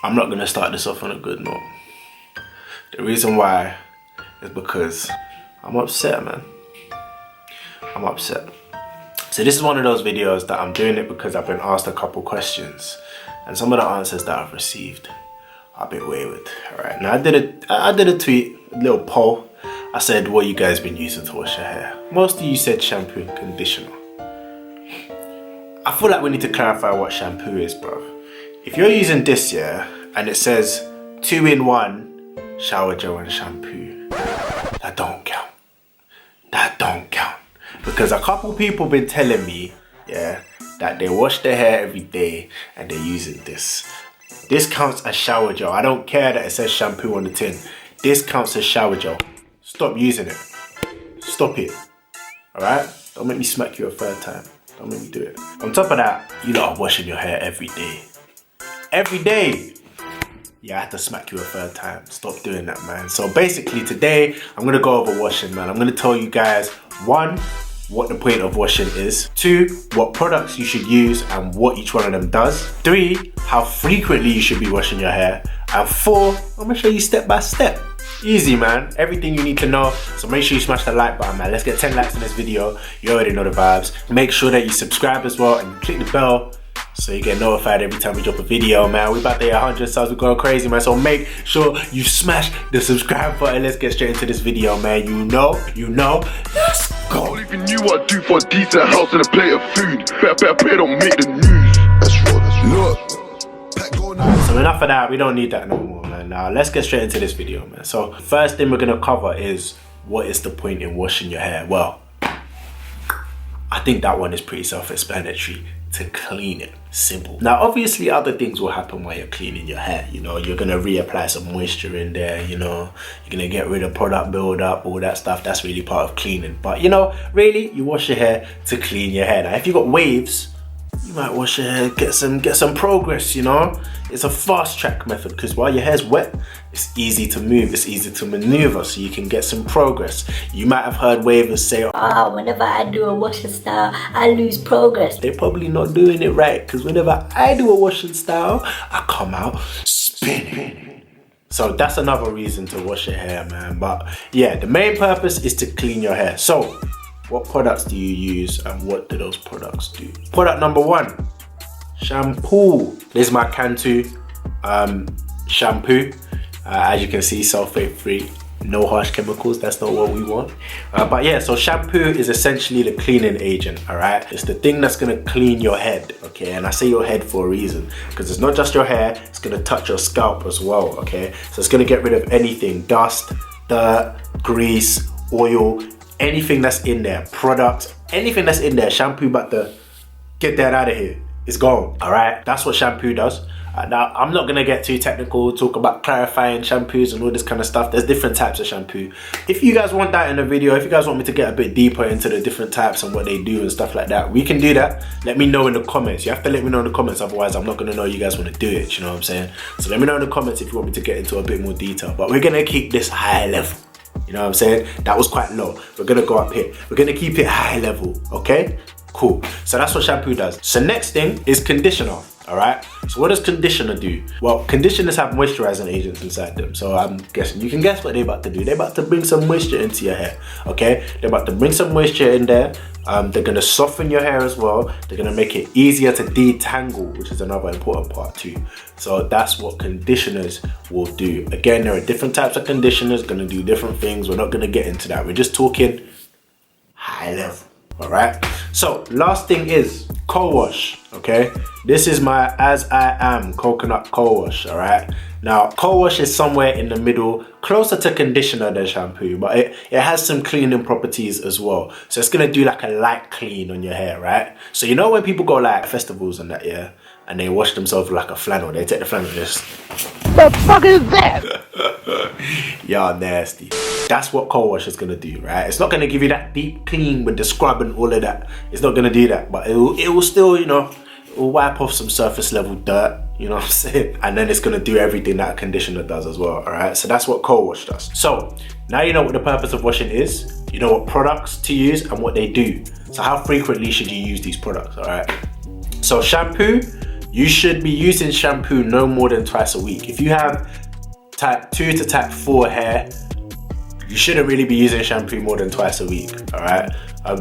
I'm not gonna start this off on a good note. The reason why is because I'm upset, man. I'm upset. So this is one of those videos that I'm doing it because I've been asked a couple questions, and some of the answers that I've received are a bit wayward. Alright, now I did a tweet, a little poll. I said, what you guys been using to wash your hair? Most of you said shampoo and conditioner. I feel like we need to clarify what shampoo is, bro. If you're using this, yeah, and it says 2-in-1 shower gel and shampoo, that don't count. That don't count. Because a couple people been telling me, yeah, that they wash their hair every day and they're using this. This counts as shower gel. I don't care that it says shampoo on the tin. This counts as shower gel. Stop using it. Stop it. Alright? Don't make me smack you a third time. Don't make me do it. On top of that, you lot are washing your hair every day. Every day! Yeah, I had to smack you a third time. Stop doing that, man. So basically today, I'm gonna go over washing, man. I'm gonna tell you guys, 1, what the point of washing is. 2, what products you should use and what each one of them does. 3, how frequently you should be washing your hair. And 4, I'm gonna show you step by step. Easy, man. Everything you need to know. So make sure you smash the like button, man. Let's get 10 likes in this video. You already know the vibes. Make sure that you subscribe as well and click the bell so you get notified every time we drop a video, man. We about to hit 100 subs. We're going crazy, man. So make sure you smash the subscribe button. Let's get straight into this video, man. You know. Let's go. I don't even knew what I'd do for a decent house and a plate of food. Better pay, don't make the news. That's right. So enough of that. We don't need that no more, man. Now let's get straight into this video, man. So first thing we're gonna cover is what is the point in washing your hair? Well, I think that one is pretty self-explanatory. To clean it. Simple. Now obviously other things will happen while you're cleaning your hair. You know, you're gonna reapply some moisture in there, you know, you're gonna get rid of product buildup, all that stuff. That's really part of cleaning. But you know, really you wash your hair to clean your hair. Now if you got waves, you might wash your hair, get some progress, you know. It's a fast track method because while your hair's wet, it's easy to move, it's easy to maneuver, so you can get some progress. You might have heard wavers say, whenever I do a washing style, I lose progress. They're probably not doing it right because whenever I do a washing style, I come out spinning. So that's another reason to wash your hair, man. But yeah, the main purpose is to clean your hair. So what products do you use and what do those products do? Product number 1, shampoo. This is my Cantu shampoo. As you can see, sulfate free, no harsh chemicals. That's not what we want. But yeah, so shampoo is essentially the cleaning agent, all right? It's the thing that's gonna clean your head, okay? And I say your head for a reason, because it's not just your hair, it's gonna touch your scalp as well, okay? So it's gonna get rid of anything, dust, dirt, grease, oil, anything that's in there, products, anything that's in there, shampoo about to get that out of here. It's gone, all right? That's what shampoo does. Now, I'm not gonna get too technical, talk about clarifying shampoos and all this kind of stuff. There's different types of shampoo. If you guys want that in a video, if you guys want me to get a bit deeper into the different types and what they do and stuff like that, we can do that. Let me know in the comments. You have to let me know in the comments, otherwise I'm not gonna know you guys wanna do it, you know what I'm saying? So let me know in the comments if you want me to get into a bit more detail, but we're gonna keep this high level. You know what I'm saying? That was quite low. We're gonna go up here. We're gonna keep it high level, okay? Cool. So that's what shampoo does. So next thing is conditioner, all right? So what does conditioner do? Well, conditioners have moisturizing agents inside them. So I'm guessing, you can guess what they're about to do. They're about to bring some moisture into your hair, okay? They're about to bring some moisture in there. They're gonna soften your hair as well. They're gonna make it easier to detangle, which is another important part too. So that's what conditioners will do. Again, there are different types of conditioners, gonna do different things. We're not gonna get into that. We're just talking high level, all right? So last thing is co-wash, okay? This is my As I Am coconut co-wash, all right? Now, co-wash is somewhere in the middle, closer to conditioner than shampoo, but it has some cleaning properties as well. So it's gonna do like a light clean on your hair, right? So you know when people go like festivals and that, yeah? And they wash themselves with like a flannel, they take the flannel and just... The fuck is that? Y'all nasty. That's what co-wash is gonna do, right? It's not gonna give you that deep clean with the scrub and all of that. It's not gonna do that, but it will still, you know, it will wipe off some surface level dirt, you know what I'm saying? And then it's gonna do everything that a conditioner does as well, all right? So that's what co-wash does. So now you know what the purpose of washing is, you know what products to use and what they do. So how frequently should you use these products, all right? So shampoo, you should be using shampoo no more than twice a week. If you have type 2 to type 4 hair, you shouldn't really be using shampoo more than twice a week, all right?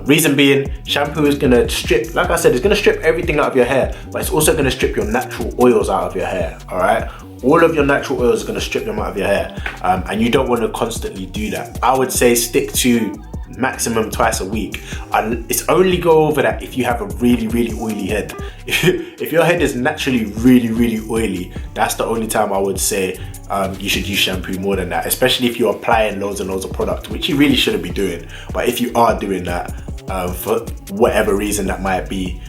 Reason being, shampoo is gonna strip, like I said, it's gonna strip everything out of your hair, but it's also gonna strip your natural oils out of your hair, all right? All of your natural oils are gonna strip them out of your hair, and you don't wanna constantly do that. I would say stick to maximum twice a week. It's only go over that if you have a really oily head. If your head is naturally really oily, that's the only time I would say you should use shampoo more than that, especially if you're applying loads and loads of product, which you really shouldn't be doing. But if you are doing that for whatever reason that might be,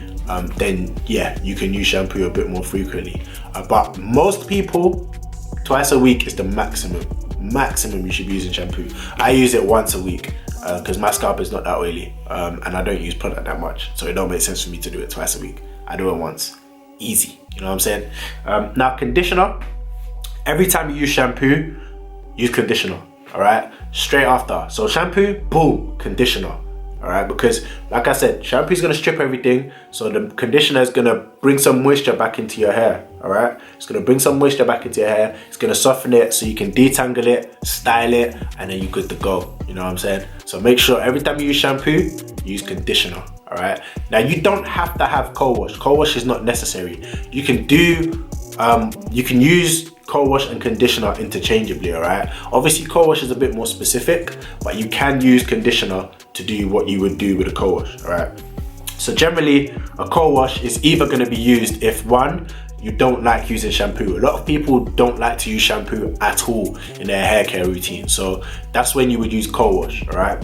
then yeah, you can use shampoo a bit more frequently. But most people, twice a week is the maximum you should be using shampoo. I use it once a week because my scalp is not that oily, and I don't use product that much, so it don't make sense for me to do it twice a week. I do it once, easy, you know what I'm saying? Now conditioner, every time you use shampoo, use conditioner, all right? Straight after. So shampoo, boom, conditioner, all right? Because like I said, shampoo is gonna strip everything, so the conditioner is gonna bring some moisture back into your hair, all right? It's gonna bring some moisture back into your hair. It's gonna soften it so you can detangle it, style it, and then you're good to go, you know what I'm saying? So make sure every time you use shampoo, use conditioner, all right? Now you don't have to have co-wash. Co-wash is not necessary. You can do, you can use co-wash and conditioner interchangeably, all right? Obviously co-wash is a bit more specific, but you can use conditioner to do what you would do with a co-wash, all right? So generally a co-wash is either going to be used if one, you don't like using shampoo. A lot of people don't like to use shampoo at all in their hair care routine, so that's when you would use co-wash, all right?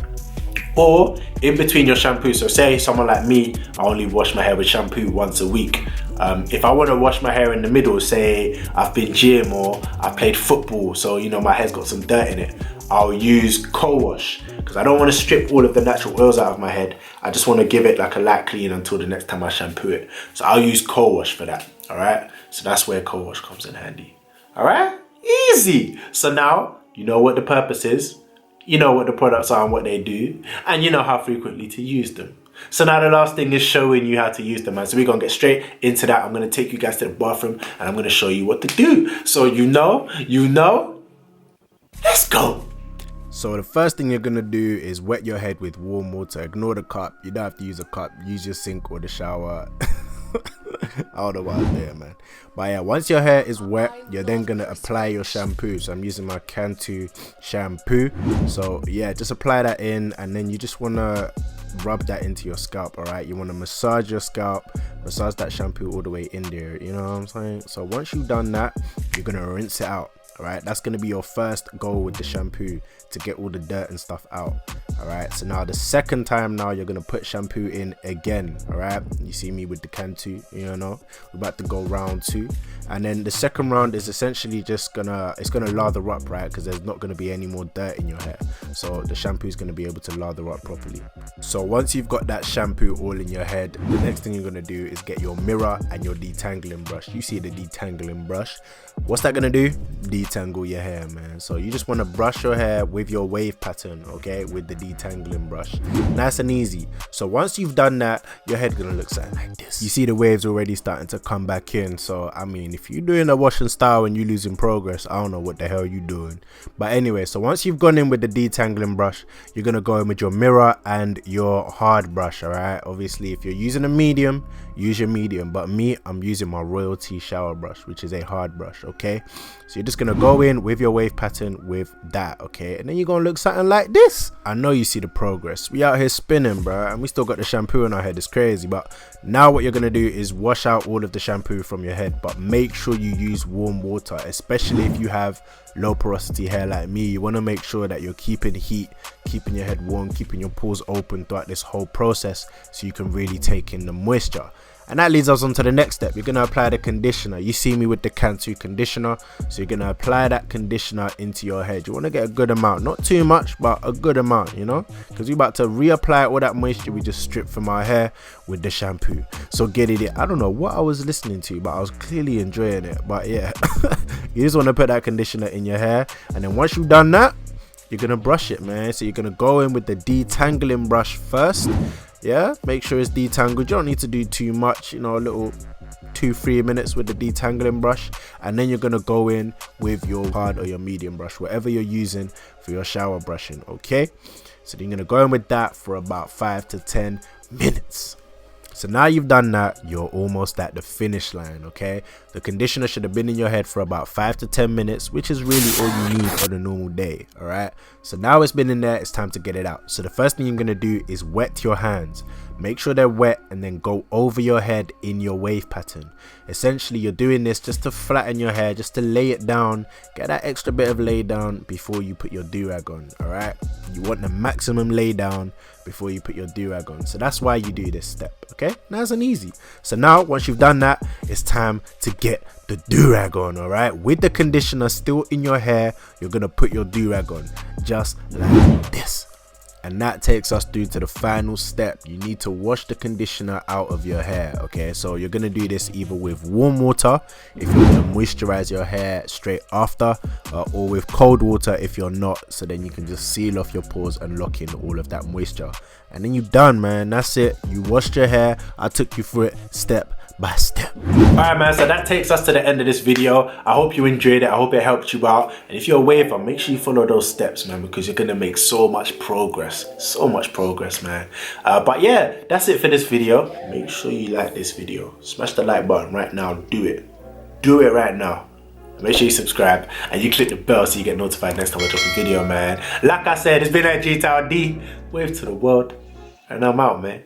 Or in between your shampoo. So say someone like me, I only wash my hair with shampoo once a week. If I want to wash my hair in the middle, say I've been gym or I've played football, so you know my hair's got some dirt in it, I'll use co-wash because I don't want to strip all of the natural oils out of my head. I just want to give it like a light clean until the next time I shampoo it. So I'll use co-wash for that, all right? So that's where co-wash comes in handy, all right? Easy. So now you know what the purpose is, you know what the products are and what they do, and you know how frequently to use them. So now the last thing is showing you how to use them, man. So we're gonna get straight into that. I'm gonna take you guys to the bathroom and I'm gonna show you what to do. So you know, let's go. So the first thing you're gonna do is wet your head with warm water. Ignore the cup. You don't have to use a cup. Use your sink or the shower. I don't know what I'm there, man. But yeah, once your hair is wet, you're then gonna apply your shampoo. So I'm using my Cantu shampoo. So yeah, just apply that in, and then you just wanna rub that into your scalp, all right? You want to massage your scalp, massage that shampoo all the way in there, you know what I'm saying? So once you've done that, you're gonna rinse it out, all right? That's gonna be your first goal with the shampoo, to get all the dirt and stuff out, all right? So now the second time, now you're gonna put shampoo in again, all right? You see me with the Cantu, you know, we're about to go round 2, and then the second round is essentially just it's gonna lather up, right? Because there's not gonna be any more dirt in your hair, so the shampoo is gonna be able to lather up properly. So once you've got that shampoo all in your head, the next thing you're gonna do is get your mirror and your detangling brush. You see the detangling brush, what's that gonna do? Detangle your hair, man. So you just want to brush your hair with your wave pattern, okay, with the detangling brush, nice and easy. So once you've done that, your head gonna look something like this. You see the waves already starting to come back in. So I mean, if you're doing a wash and style and you're losing progress, I don't know what the hell you're doing. But anyway, so once you've gone in with the detangling brush, you're gonna go in with your mirror and your hard brush, all right? Obviously if you're using a medium, use your medium, but me, I'm using my Royalty shower brush, which is a hard brush, okay? So you're just gonna go in with your wave pattern with that, okay? And then you're gonna look something like this. I know you see the progress. We out here spinning, bro, and we still got the shampoo in our head. It's crazy. But now what you're gonna do is wash out all of the shampoo from your head, but make sure you use warm water, especially if you have low porosity hair like me. You want to make sure that you're keeping heat, keeping your head warm, keeping your pores open throughout this whole process, so you can really take in the moisture. And that leads us on to the next step. You're going to apply the conditioner. You see me with the Cantu conditioner, so you're going to apply that conditioner into your head. You want to get a good amount, not too much, but a good amount, you know, because we're about to reapply all that moisture we just stripped from our hair with the shampoo. So get it in. I don't know what I was listening to, but I was clearly enjoying it. But yeah, you just want to put that conditioner in your hair, and then once you've done that, you're going to brush it, man. So you're going to go in with the detangling brush first. Yeah, make sure it's detangled. You don't need to do too much, you know, a little 2-3 minutes with the detangling brush, and then you're gonna go in with your hard or your medium brush, whatever you're using for your shower brushing. Okay, so then you're gonna go in with that for about 5 to 10 minutes. So now you've done that, you're almost at the finish line. Okay, the conditioner should have been in your head for about 5 to 10 minutes, which is really all you need on a normal day. All right, so now it's been in there, it's time to get it out. So the first thing you're gonna do is wet your hands. Make sure they're wet, and then go over your head in your wave pattern. Essentially, you're doing this just to flatten your hair, just to lay it down, get that extra bit of lay down before you put your do-rag on. All right, you want the maximum lay down before you put your do-rag on, so that's why you do this step. Okay, nice and easy. So now once you've done that, it's time to get the do-rag on. All right, with the conditioner still in your hair, you're gonna put your do-rag on just like this. And that takes us through to the final step. You need to wash the conditioner out of your hair. Okay, so you're gonna do this either with warm water if you're gonna moisturize your hair straight after, or with cold water if you're not, so then you can just seal off your pores and lock in all of that moisture. And then you're done, man. That's it, you washed your hair. I took you through it step by step. Alright, man, so that takes us to the end of this video. I hope you enjoyed it. I hope it helped you out. And if you're a waver, make sure you follow those steps, man, because you're gonna make so much progress, man. But yeah, that's it for this video. Make sure you like this video. Smash the like button right now. Do it right now. Make sure you subscribe and you click the bell so you get notified next time I drop a video, man. Like I said, it's been at G-Town D, wave to the world, and I'm out, man.